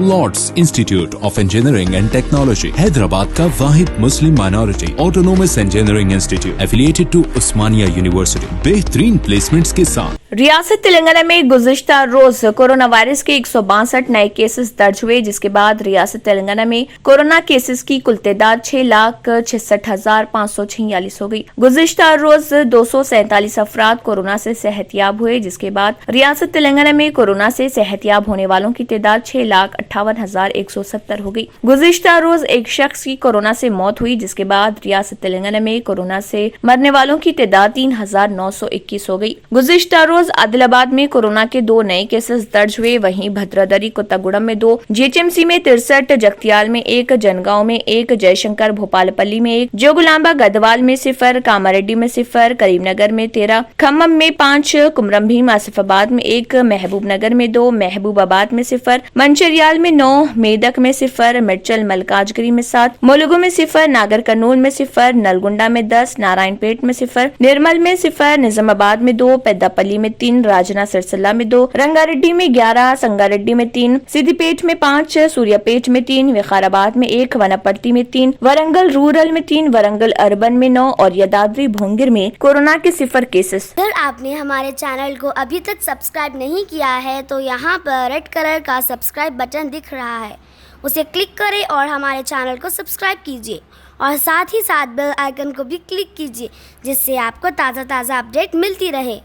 Lord's institute of engineering and technology Hyderabad का वाहिद Muslim minority autonomous engineering institute affiliated to Osmania university बेहतरीन placements के साथ। रियासत तेलंगाना में गुज़िश्ता रोज कोरोना वायरस के 162 नए केसेस दर्ज हुए, जिसके बाद रियासत तेलंगाना में कोरोना केसेस की कुल तादाद 6,66,546 हो गई। गुज़िश्ता रोज 247 अफराद कोरोना से सेहतयाब हुए, जिसके बाद रियासत तेलंगाना में कोरोना से सेहतयाब होने वालों की तादाद 6,58,170 हो गई। गुज़िश्ता रोज एक शख्स की कोरोना से मौत हुई, जिसके बाद रियासत तेलंगाना में कोरोना से मरने वालों की तादाद 3,921 हो गई। गुज़िश्ता रोज आदिलाबाद में कोरोना के 2 नए केसेस दर्ज हुए, वहीं भद्रादरी कोत्तागुड़म में 2, जीएचएमसी में 63, जगतियाल में 1, जनगांव में 1, जयशंकर भोपालपल्ली में 1, जोगुलांबा गदवाल में 0, कामारेड्डी में 0, करीमनगर में 13, खम्मम में 5, कुमरमभीम आसिफाबाद में 1, महबूब नगर में 2, महबूबाबाद में 0, मंचिरियाल में 9, मेदक में 0, मिर्चल मलकाजगिरी में 7, मुलुगु में 0, नागर कर्नूल में 0, नलगुंडा में 10, नारायणपेट में 0, निर्मल में 0, निजामाबाद में 2, पेद्दापल्ली में 3, राजना सिरसल्ला में 2, रंगारेड्डी में 11, संगारेड्डी में 3, सिद्दीपेट में 5, सूर्यापेट में 3, विकाराबाद में 1, वनपर्ती में 3, वरंगल रूरल में 3, वरंगल अर्बन में 9 और यदाद्री भोंगिर में कोरोना के 0 केसेस। अगर आपने हमारे चैनल को अभी तक सब्सक्राइब नहीं किया है तो यहाँ पर रेड कलर का सब्सक्राइब बटन दिख रहा है, उसे क्लिक करें और हमारे चैनल को सब्सक्राइब कीजिए और साथ ही साथ बेल आइकन को भी क्लिक कीजिए, जिससे आपको ताज़ा अपडेट मिलती रहे।